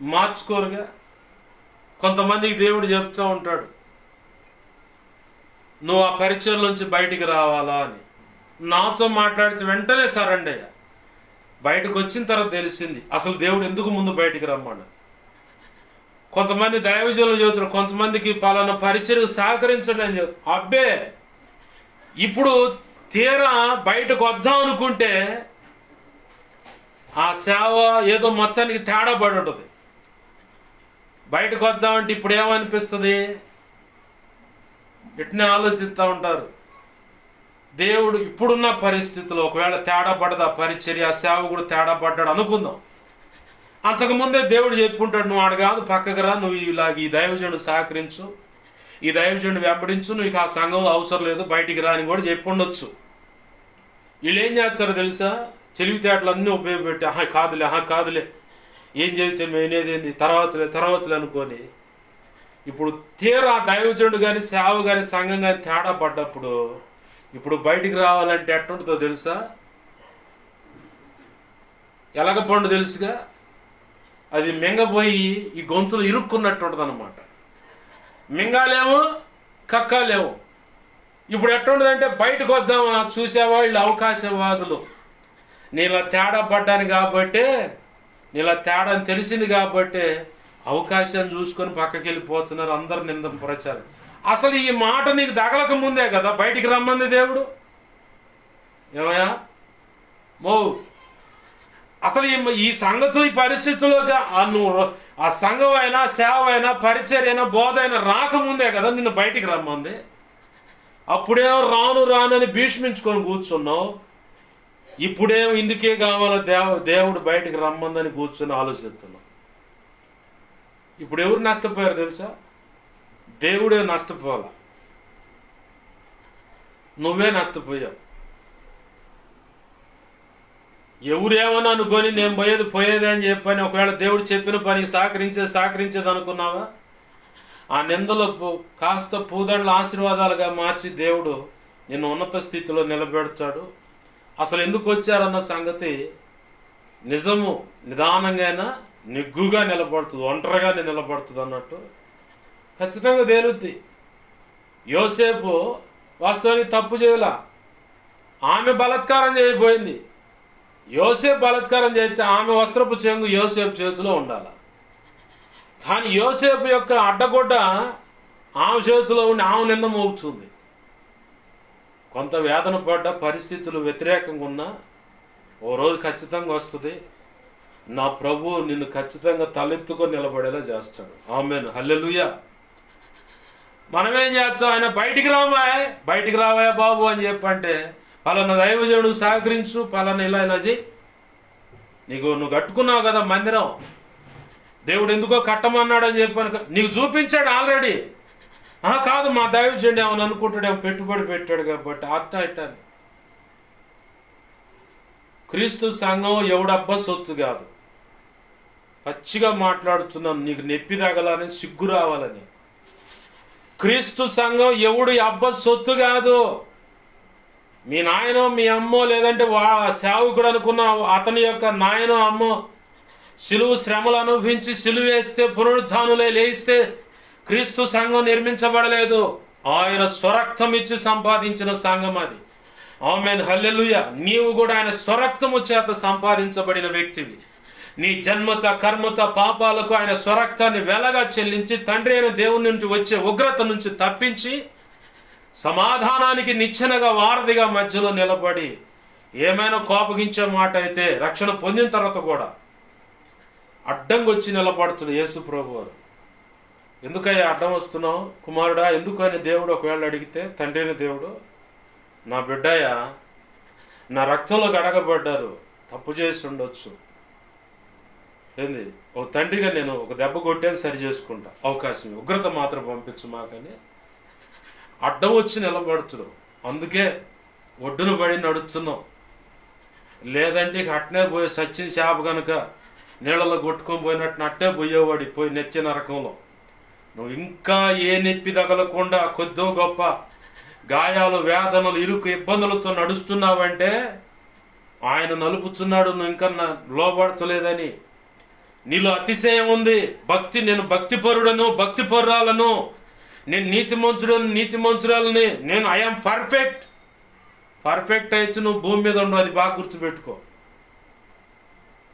మార్చుకోరుగా. కొంతమందికి దేవుడు చెప్తూ ఉంటాడు, నువ్వు ఆ పరిచయం నుంచి బయటికి రావాలా అని. నాతో మాట్లాడితే వెంటనే సరండి అయ్యా. బయటకు వచ్చిన తర్వాత తెలిసింది అసలు దేవుడు ఎందుకు ముందు బయటికి రమ్మని. కొంతమంది దైవజనులు చెబుతున్నారు, కొంతమందికి పలానా పరిచయం సహకరించండి అని చెబుతారు. అబ్బే, ఇప్పుడు తీరా బయటకు వద్దాం అనుకుంటే ఆ సేవ ఏదో మొత్తానికి తేడా పడి ఉంటుంది. బయటకు వద్దామంటే ఇప్పుడు ఏమనిపిస్తుంది? ఇట్నే ఆలోచిస్తూ ఉంటారు. దేవుడు ఇప్పుడున్న పరిస్థితుల్లో ఒకవేళ తేడా పడదు, ఆ పరిచర్య ఆ సేవకుడు తేడా పడ్డాడు అనుకుందాం. అంతకుముందే దేవుడు చెప్పుకుంటాడు, నువ్వు ఆడ కాదు పక్కకు రా, నువ్వు ఇలాగ ఈ దైవజనుడు సహకరించు, ఈ దైవజనుడు వెంబడించు, నువ్వు ఆ సంఘంలో అవసరం లేదు, బయటికి రా అని కూడా చెప్పి ఉండొచ్చు. వీళ్ళు ఏం చేస్తారో తెలుసా? తెలివితేటలు అన్నీ ఉపయోగపెట్టి కాదులే ఏం చేస్తే మేనేది తర్వాతలే అనుకొని, ఇప్పుడు తీరా దైవజనుడు కానీ సేవ కానీ సంఘం కానీ తేడా పడ్డప్పుడు ఇప్పుడు బయటికి రావాలంటే ఎట్టుంటుందో తెలుసా? ఎలగ పండు తెలుసుగా, అది మింగపోయి ఈ గొంతులు ఇరుక్కున్నట్టు ఉంటుంది అనమాట. మింగాలేమో కక్కాలేమో. ఇప్పుడు ఎట్టుంటుందంటే బయటకు వద్దామా, చూసావా వీళ్ళు అవకాశవాదులు, నీలా తేడా పడ్డాను కాబట్టే, నీలా తేడా అని తెలిసింది కాబట్టే అవకాశాన్ని చూసుకొని పక్కకి వెళ్ళిపోతున్నారు, అందరు నింద ప్రచారం. అసలు ఈ మాట నీకు తగలక ముందే కదా బయటికి రమ్మంది దేవుడు. ఏమయ్యా అసలు ఈ సంగతులు ఈ పరిస్థితుల్లోకి నువ్వు ఆ సంఘం అయినా సేవ అయినా పరిచయం అయినా బోధ అయినా రాకముందే కదా నిన్ను బయటికి రమ్మంది. అప్పుడేమో రాను అని భీష్మించుకొని కూర్చున్నావు, ఇప్పుడేమో ఇందుకే కావాలో దేవుడు బయటికి రమ్మందని కూర్చొని ఆలోచిస్తున్నావు. ఇప్పుడు ఎవరు నష్టపోయారు తెలుసా? దేవుడే నష్టపోవాల, నువ్వే నష్టపోయావు. ఎవరేమని అనుకొని నేను పోయేది అని చెప్పని ఒకవేళ దేవుడు చెప్పిన పనికి సహకరించేది అనుకున్నావా? ఆ నిందలు కాస్త పూదండ్ల ఆశీర్వాదాలుగా మార్చి దేవుడు నిన్ను ఉన్నత స్థితిలో నిలబెడతాడు. అసలు ఎందుకు వచ్చారన్న సంగతి నిజము నిదానంగా నిగ్గుగా నిలబడుతుంది, ఒంటరిగానే నిలబడుతుంది అన్నట్టు ఖచ్చితంగా తేలుద్ది. యోసేపు వాస్తవానికి తప్పు చేయల, ఆమె బలాత్కారం చేయబోయింది. యోసేపు బలాత్కారం చేస్తే ఆమె వస్త్రపు చెంగు యోసేపు చేతిలో ఉండాలి. కానీ యోసేపు యొక్క అడ్డగొడ్డ ఆమె చేతిలో ఉండి ఆమె నింద మోగుతుంది. కొంత వేదన పడ్డ పరిస్థితులు వ్యతిరేకంగా ఉన్నా ఓ రోజు ఖచ్చితంగా వస్తుంది. నా ప్రభు నిన్ను ఖచ్చితంగా తలెత్తుకొని నిలబడేలా చేస్తాడు. ఆమేన్, హల్లెలూయా. మనమేం చేస్తాం? ఆయన బయటికి రావాయా బాబు అని చెప్పంటే, పలానా దైవజనుడు సహకరించు, పలానా ఇలా చెయ్యి. నువ్వు కట్టుకున్నావు కదా మందిరం, దేవుడు ఎందుకో కట్టమన్నాడు అని చెప్పాను, నీకు చూపించాడు ఆల్రెడీ. కాదు మా దైవజనుడు ఏమని అనుకుంటాడేమో, పెట్టుబడి పెట్టాడు కాబట్టి అట్ట. క్రీస్తు సంఘం ఎవడబ్బా సొత్తు కాదు. పచ్చిగా మాట్లాడుతున్నాను, నీకు నొప్పి తగలని, సిగ్గు రావాలని. క్రీస్తు సంఘం ఎవడు అబ్బ సొత్తు కాదు. మీ నాయనో మీ అమ్మో లేదంటే సేవకుడు అనుకున్న అతని యొక్క నాయనో అమ్మో సిలువు శ్రమలు అనుభవించి సిలువ వేస్తే పునరుద్ధానులే లేస్తే క్రీస్తు సంఘం నిర్మించబడలేదు. ఆయన స్వరక్తం ఇచ్చి సంపాదించిన సంఘం అది. ఆమేన్, హల్లెలూయా. నీవు కూడా ఆయన స్వరక్తము చేత సంపాదించబడిన వ్యక్తివి. నీ జన్మత కర్మత పాపాలకు ఆయన స్వరక్తాన్ని వెలగా చెల్లించి తండ్రి అయిన దేవుని నుంచి వచ్చే ఉగ్రత నుంచి తప్పించి సమాధానానికి నిచ్చెనగా వారధిగా మధ్యలో నిలబడి ఏమైనా కోపగించే మాట అయితే రక్షణ పొందిన తర్వాత కూడా అడ్డంగా వచ్చి నిలబడుతుంది యేసు ప్రభు వారు. ఎందుకయ్యా అడ్డం వస్తున్నావు కుమారుడా, ఎందుకు అని దేవుడు ఒకవేళ అడిగితే, తండ్రి అయిన దేవుడు, నా బిడ్డయ్య నా రక్తంలో గడగబడ్డారు, తప్పు చేసి ఉండొచ్చు, ఏంది ఒక తండ్రిగా నేను ఒక దెబ్బ కొట్టేది సరి చేసుకుంటా, అవకాశం ఉగ్రత మాత్రం పంపించు మాకని అడ్డం వచ్చి నిలబడుతున్నావు. అందుకే ఒడ్డున పడి నడుస్తున్నావు. లేదంటే ఇక అట్నే పోయి సచ్చిన చేప కనుక నీళ్ళలో కొట్టుకొని పోయినట్టు అట్టే పోయేవాడి పోయి నెచ్చిన నరకంలో. నువ్వు ఇంకా ఏ నొప్పి తగలకుండా కొద్దో గొప్ప గాయాలు వేదనలు ఇరుకు ఇబ్బందులతో నడుస్తున్నావంటే ఆయన నలుపుతున్నాడు, నువ్వు ఇంకా లోబడచలేదని. నీలో అతిశయం ఉంది. నేను భక్తిపరుడను, భక్తిపరురాలను, నేను నీతిమంతుడను, నీతిమంతురాలని, నేను ఐఎమ్ పర్ఫెక్ట్ అయితే నువ్వు భూమి మీద ఉండవు. అది బాగా గుర్తుపెట్టుకో.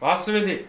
వాస్తవం ఇది.